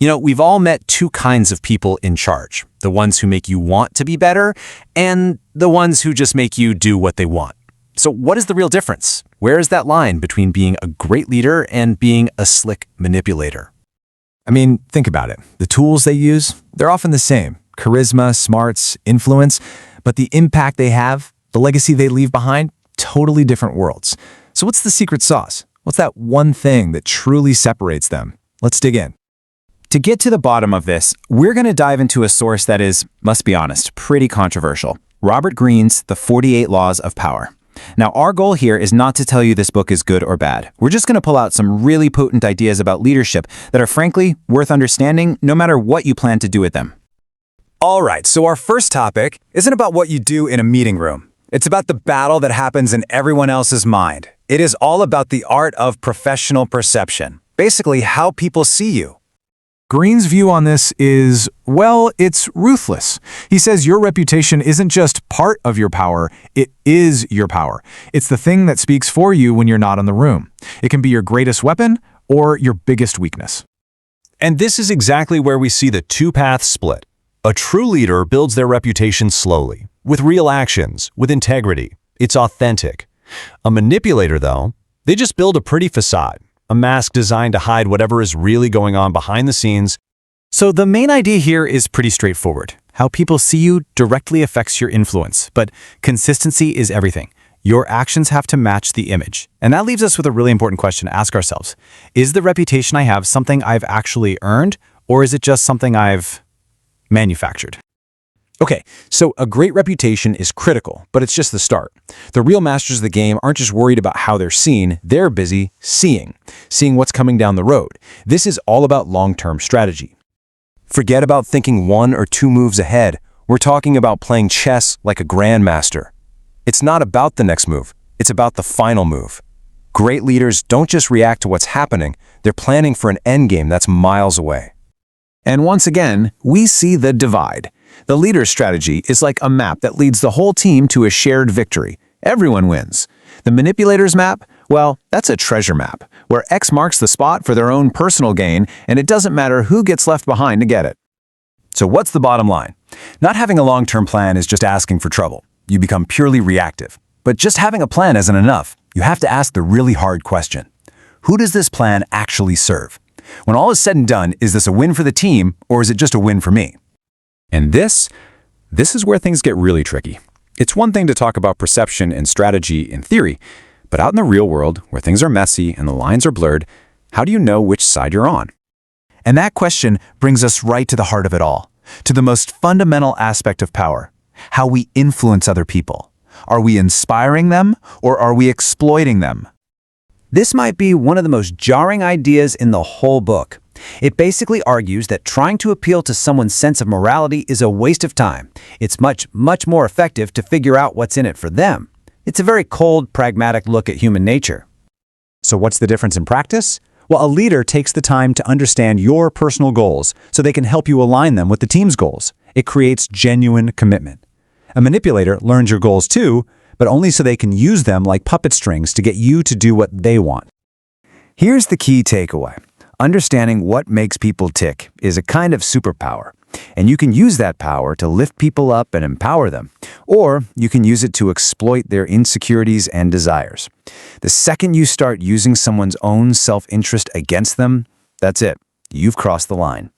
We've all met two kinds of people in charge. The ones who make you want to be better, and the ones who just make you do what they want. So what is the real difference? Where is that line between being a great leader and being a slick manipulator? I mean, think about it. The tools they use, they're often the same. Charisma, smarts, influence, but the impact they have, the legacy they leave behind, totally different worlds. So what's the secret sauce? What's that one thing that truly separates them? Let's dig in. To get to the bottom of this, we're going to dive into a source that is, must be honest, pretty controversial. Robert Greene's The 48 Laws of Power. Now, our goal here is not to tell you this book is good or bad. We're just going to pull out some really potent ideas about leadership that are frankly worth understanding no matter what you plan to do with them. All right, so our first topic isn't about what you do in a meeting room. It's about the battle that happens in everyone else's mind. It is all about the art of professional perception. Basically, how people see you. Greene's view on this is, well, it's ruthless. He says your reputation isn't just part of your power, it is your power. It's the thing that speaks for you when you're not in the room. It can be your greatest weapon or your biggest weakness. And this is exactly where we see the two paths split. A true leader builds their reputation slowly, with real actions, with integrity. It's authentic. A manipulator, though, they just build a pretty facade. A mask designed to hide whatever is really going on behind the scenes. So the main idea here is pretty straightforward. How people see you directly affects your influence, but consistency is everything. Your actions have to match the image. And that leaves us with a really important question to ask ourselves. Is the reputation I have something I've actually earned, or is it just something I've manufactured? Okay, so a great reputation is critical, but it's just the start. The real masters of the game aren't just worried about how they're seen, they're busy seeing what's coming down the road. This is all about long-term strategy. Forget about thinking one or two moves ahead. We're talking about playing chess like a grandmaster. It's not about the next move, it's about the final move. Great leaders don't just react to what's happening, they're planning for an endgame that's miles away. And once again, we see the divide. The leader's strategy is like a map that leads the whole team to a shared victory. Everyone wins. The manipulator's map, well, that's a treasure map, where X marks the spot for their own personal gain, and it doesn't matter who gets left behind to get it. So what's the bottom line? Not having a long-term plan is just asking for trouble. You become purely reactive. But just having a plan isn't enough. You have to ask the really hard question. Who does this plan actually serve? When all is said and done, is this a win for the team, or is it just a win for me? And this is where things get really tricky. It's one thing to talk about perception and strategy in theory, but out in the real world, where things are messy and the lines are blurred, how do you know which side you're on? And that question brings us right to the heart of it all, to the most fundamental aspect of power, how we influence other people. Are we inspiring them, or are we exploiting them? This might be one of the most jarring ideas in the whole book. It basically argues that trying to appeal to someone's sense of morality is a waste of time. It's much more effective to figure out what's in it for them. It's a very cold, pragmatic look at human nature. So what's the difference in practice? Well, a leader takes the time to understand your personal goals so they can help you align them with the team's goals. It creates genuine commitment. A manipulator learns your goals too, but only so they can use them like puppet strings to get you to do what they want. Here's the key takeaway. Understanding what makes people tick is a kind of superpower, and you can use that power to lift people up and empower them, or you can use it to exploit their insecurities and desires. The second you start using someone's own self-interest against them, that's it. You've crossed the line.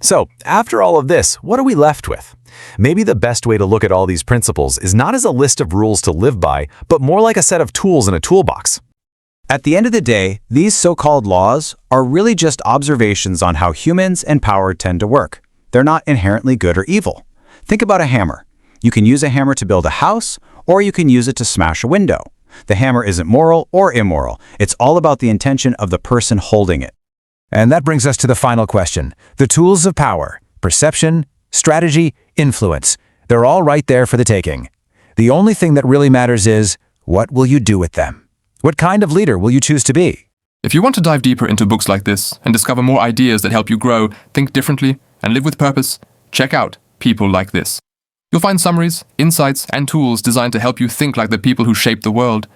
So, after all of this, what are we left with? Maybe the best way to look at all these principles is not as a list of rules to live by, but more like a set of tools in a toolbox. At the end of the day, these so-called laws are really just observations on how humans and power tend to work. They're not inherently good or evil. Think about a hammer. You can use a hammer to build a house, or you can use it to smash a window. The hammer isn't moral or immoral. It's all about the intention of the person holding it. And that brings us to the final question. The tools of power, perception, strategy, influence. They're all right there for the taking. The only thing that really matters is, what will you do with them? What kind of leader will you choose to be? If you want to dive deeper into books like this and discover more ideas that help you grow, think differently, and live with purpose, check out People Like This. You'll find summaries, insights, and tools designed to help you think like the people who shape the world.